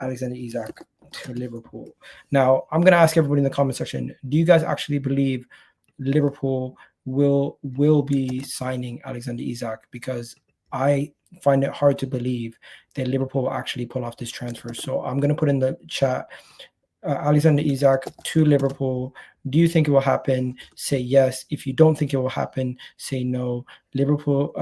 Alexander Isak to Liverpool. Now, I'm going to ask everybody in the comment section, do you guys actually believe Liverpool will be signing Alexander Isak? Because I find it hard to believe that Liverpool will actually pull off this transfer. So I'm going to put in the chat, Alexander Isak to Liverpool. Do you think it will happen? Say yes. If you don't think it will happen, say no. Liverpool,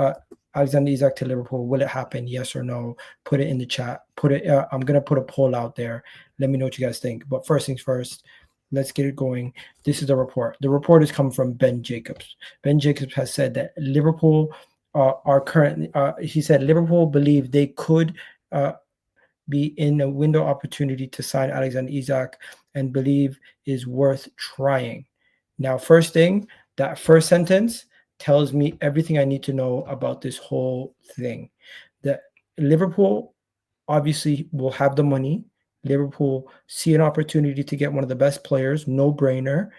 Alexander Isak to Liverpool, will it happen? Yes or no? Put it in the chat. Put it. I'm gonna put a poll out there. Let me know what you guys think. But first things first, let's get it going. This is the report. The report is coming from Ben Jacobs. Ben Jacobs has said that Liverpool are currently. He said Liverpool believe they could be in a window opportunity to sign Alexander Isak and believe is worth trying. Now, first thing, that first sentence tells me everything I need to know about this whole thing. That Liverpool obviously will have the money. Liverpool see an opportunity to get one of the best players, no brainer,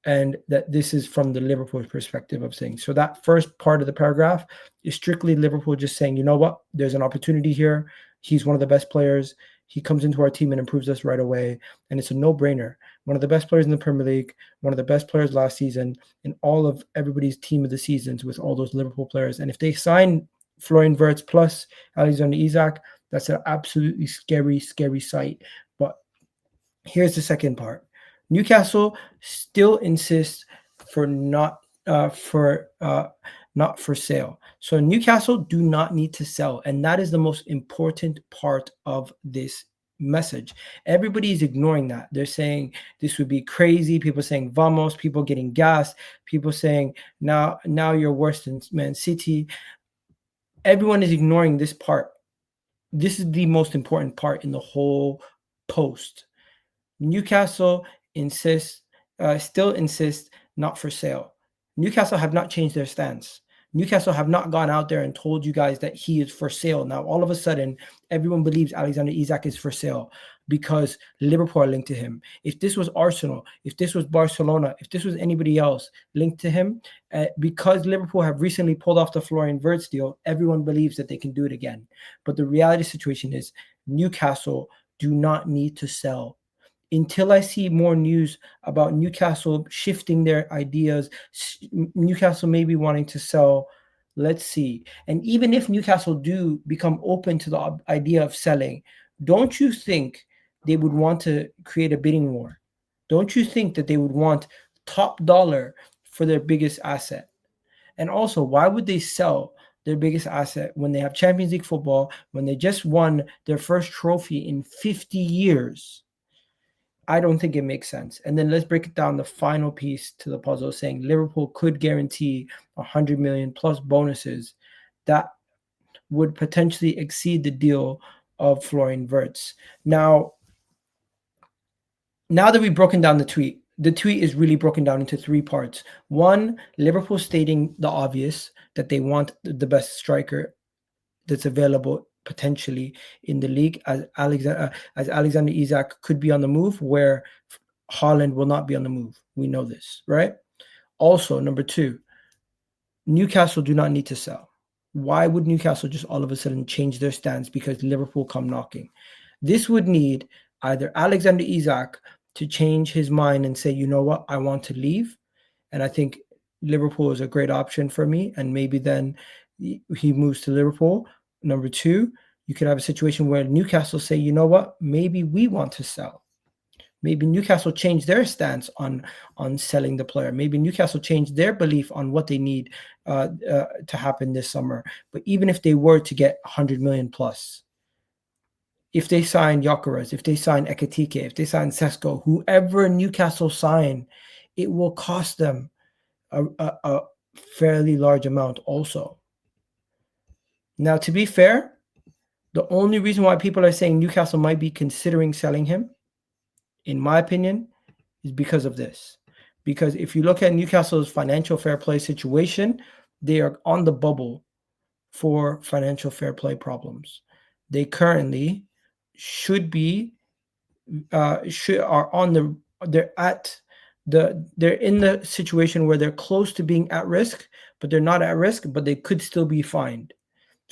and that this is from the Liverpool perspective of things. So that first part of the paragraph is strictly Liverpool just saying, you know what, there's an opportunity here. He's one of the best players. He comes into our team and improves us right away. And it's a no-brainer. One of the best players in the Premier League, one of the best players last season, in all of everybody's team of the seasons with all those Liverpool players. And if they sign Florian Wirtz plus Alexander Isak, that's an absolutely scary, scary sight. But here's the second part. Newcastle still insists for not for sale. So Newcastle do not need to sell, and that is the most important part of this message. Everybody is ignoring that. They're saying this would be crazy. People saying vamos. People getting gassed. People saying now you're worse than Man City. Everyone is ignoring this part. This is the most important part in the whole post. Newcastle still insists not for sale. Newcastle have not changed their stance. Newcastle have not gone out there and told you guys that he is for sale. Now, all of a sudden, everyone believes Alexander Isak is for sale because Liverpool are linked to him. If this was Arsenal, if this was Barcelona, if this was anybody else linked to him, because Liverpool have recently pulled off the Florian Wirtz deal, everyone believes that they can do it again. But the reality situation is Newcastle do not need to sell. Until I see more news about Newcastle shifting their ideas, Newcastle maybe wanting to sell, let's see. And even if Newcastle do become open to the idea of selling, don't you think they would want to create a bidding war? Don't you think that they would want top dollar for their biggest asset? And also, why would they sell their biggest asset when they have Champions League football, when they just won their first trophy in 50 years? I don't think it makes sense. And then let's break it down, the final piece to the puzzle, saying Liverpool could guarantee 100 million plus bonuses that would potentially exceed the deal of Florian Wirtz. Now that we've broken down the tweet is really broken down into three parts. One, Liverpool stating the obvious, that they want the best striker that's available potentially in the league, as Alexander Isak could be on the move, where Haaland will not be on the move. We know this, right? Also, number two, Newcastle do not need to sell. Why would Newcastle just all of a sudden change their stance because Liverpool come knocking? This would need either Alexander Isak to change his mind and say, you know what, I want to leave. And I think Liverpool is a great option for me. And maybe then he moves to Liverpool. Number two, you could have a situation where Newcastle say, you know what, maybe we want to sell. Maybe Newcastle change their stance on selling the player. Maybe Newcastle change their belief on what they need to happen this summer. But even if they were to get 100 million plus, if they sign Gyökeres, if they sign Ekitike, if they sign Sesko, whoever Newcastle sign, it will cost them a fairly large amount also. Now, to be fair, the only reason why people are saying Newcastle might be considering selling him, in my opinion, is because of this. Because if you look at Newcastle's financial fair play situation, they are on the bubble for financial fair play problems. They currently they're in the situation where they're close to being at risk, but they're not at risk, but they could still be fined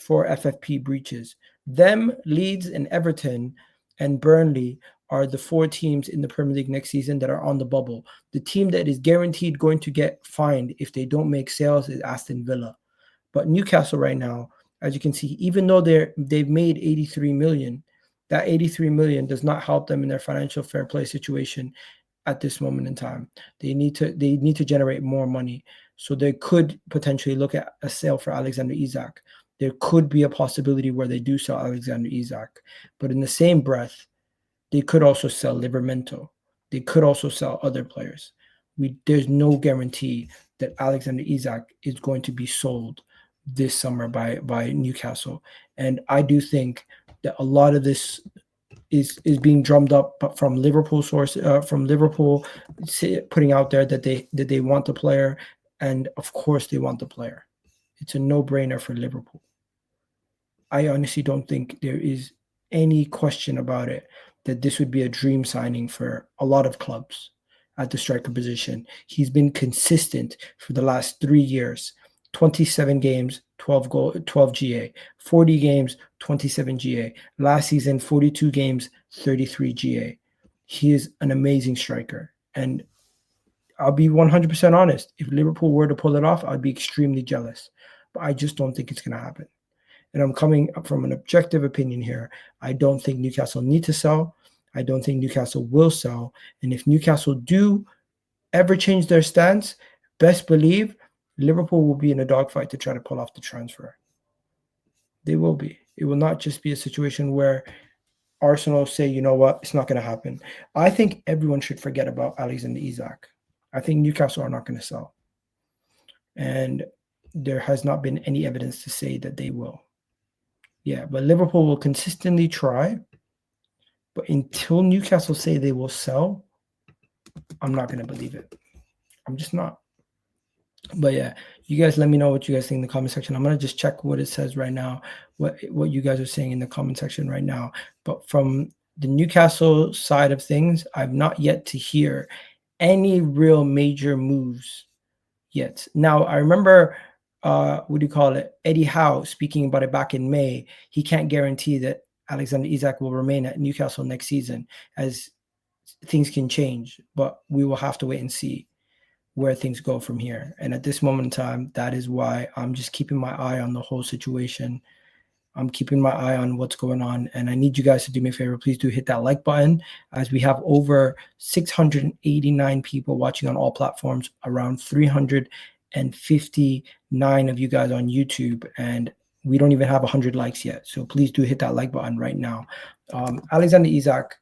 for FFP breaches. Them, Leeds, and Everton, and Burnley are the 4 teams in the Premier League next season that are on the bubble. The team that is guaranteed going to get fined if they don't make sales is Aston Villa. But Newcastle right now, as you can see, even though they've made 83 million, that 83 million does not help them in their financial fair play situation at this moment in time. They need to generate more money. So they could potentially look at a sale for Alexander Isak. There could be a possibility where they do sell Alexander Isak. But in the same breath, they could also sell Livermento. They could also sell other players. There's no guarantee that Alexander Isak is going to be sold this summer by Newcastle. And I do think that a lot of this is being drummed up from Liverpool putting out there that they want the player, and of course they want the player. It's a no-brainer for Liverpool. I honestly don't think there is any question about it that this would be a dream signing for a lot of clubs at the striker position. He's been consistent for the last 3 years. 27 games, 12 GA, 40 games, 27 GA. Last season, 42 games, 33 GA. He is an amazing striker. And I'll be 100% honest. If Liverpool were to pull it off, I'd be extremely jealous. But I just don't think it's going to happen. And I'm coming up from an objective opinion here. I don't think Newcastle need to sell. I don't think Newcastle will sell. And if Newcastle do ever change their stance, best believe Liverpool will be in a dogfight to try to pull off the transfer. They will be. It will not just be a situation where Arsenal say, you know what, it's not going to happen. I think everyone should forget about Alexander Isak. I think Newcastle are not going to sell. And there has not been any evidence to say that they will. Yeah, but Liverpool will consistently try. But until Newcastle say they will sell, I'm not going to believe it. I'm just not. But yeah, you guys let me know what you guys think in the comment section. I'm going to just check what it says right now, what you guys are saying in the comment section right now. But from the Newcastle side of things, I've not yet to hear any real major moves yet. Now, I remember, Eddie Howe speaking about it back in May. He can't guarantee that Alexander Isak will remain at Newcastle next season, as things can change. But we will have to wait and see where things go from here. And at this moment in time, that is why I'm just keeping my eye on the whole situation. I'm keeping my eye on what's going on. And I need you guys to do me a favor. Please do hit that like button, as we have over 689 people watching on all platforms, around 359 of you guys on YouTube. And we don't even have 100 likes yet. So please do hit that like button right now. Alexander Isak,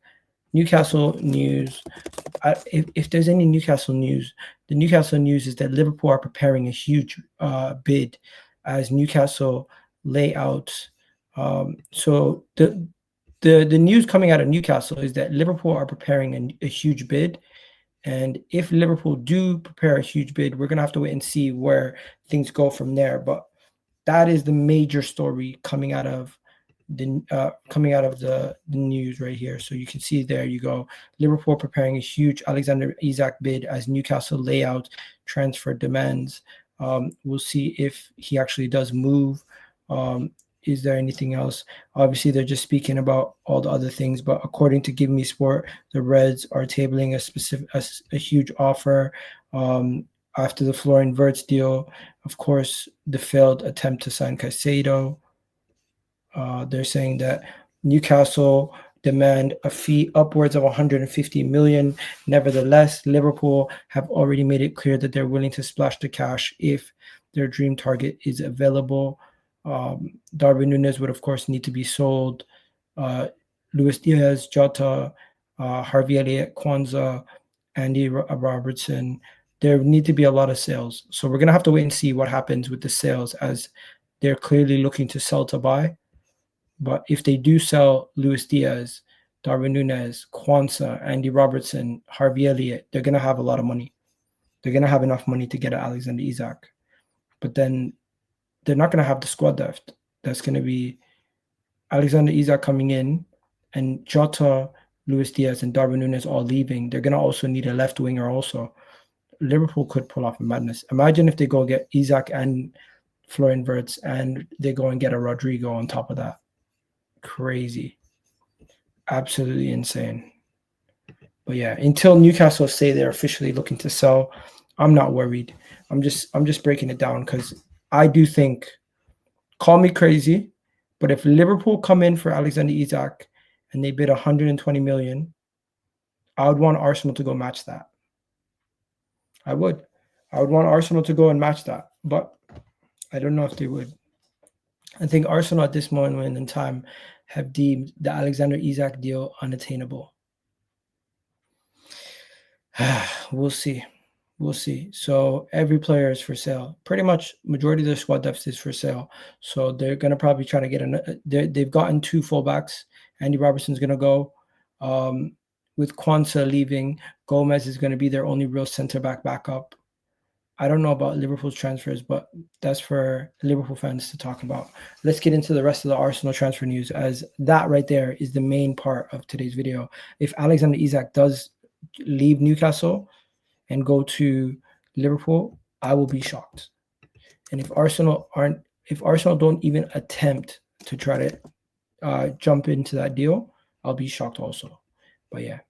Newcastle news. If there's any Newcastle news, the Newcastle news is that Liverpool are preparing a huge bid as Newcastle lay out. So the news coming out of Newcastle is that Liverpool are preparing a huge bid. And if Liverpool do prepare a huge bid, we're going to have to wait and see where things go from there. But that is the major story coming out of the news right here. So you can see, there you go, Liverpool preparing a huge Alexander Isak bid as Newcastle layout transfer demands. We'll see if he actually does move. Is there anything else? Obviously, they're just speaking about all the other things, but according to Give Me Sport, the Reds are tabling a huge offer after the Florian Wirtz deal. Of course, the failed attempt to sign Caicedo. They're saying that Newcastle demand a fee upwards of 150 million. Nevertheless, Liverpool have already made it clear that they're willing to splash the cash if their dream target is available. Darwin Núñez would, of course, need to be sold. Luis Diaz, Jota, Harvey Elliott, Kwanzaa, Andy Robertson. There need to be a lot of sales. So we're going to have to wait and see what happens with the sales, as they're clearly looking to sell to buy. But if they do sell Luis Diaz, Darwin Núñez, Kwanzaa, Andy Robertson, Harvey Elliott, they're going to have a lot of money. They're going to have enough money to get at Alexander Isak. But then they're not going to have the squad depth. That's going to be Alexander Isak coming in and Jota, Luis Diaz, and Darwin Núñez all leaving. They're going to also need a left winger also. Liverpool could pull off a madness. Imagine if they go get Isak and Florian Wirtz and they go and get a Rodrigo on top of that. Crazy. absolutely insane. But yeah, until Newcastle say they're officially looking to sell, I'm not worried. I'm just breaking it down because I do think, call me crazy, but if Liverpool come in for Alexander Isak and they bid 120 million, I would want Arsenal to go match that. I would. I would want Arsenal to go and match that, but I don't know if they would. I think Arsenal at this moment in time have deemed the Alexander Isak deal unattainable. We'll see. We'll see. So every player is for sale. Pretty much majority of their squad depth is for sale. So they're going to probably try to get they've gotten 2 fullbacks. Andy Robertson's going to go. With Kwanzaa leaving, Gomez is going to be their only real center back backup. I don't know about Liverpool's transfers, but that's for Liverpool fans to talk about. Let's get into the rest of the Arsenal transfer news, as that right there is the main part of today's video. If Alexander Isak does leave Newcastle and go to Liverpool, I will be shocked. And if Arsenal don't even attempt to try to jump into that deal, I'll be shocked also. But yeah,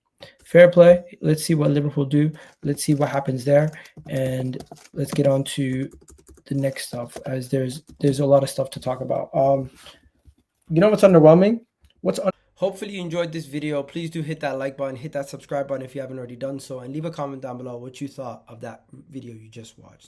fair play. Let's see what Liverpool do. Let's see what happens there, and let's get on to the next stuff, as there's a lot of stuff to talk about. You know what's underwhelming? Hopefully you enjoyed this video. Please do hit that like button, hit that subscribe button if you haven't already done so, and leave a comment down below what you thought of that video you just watched.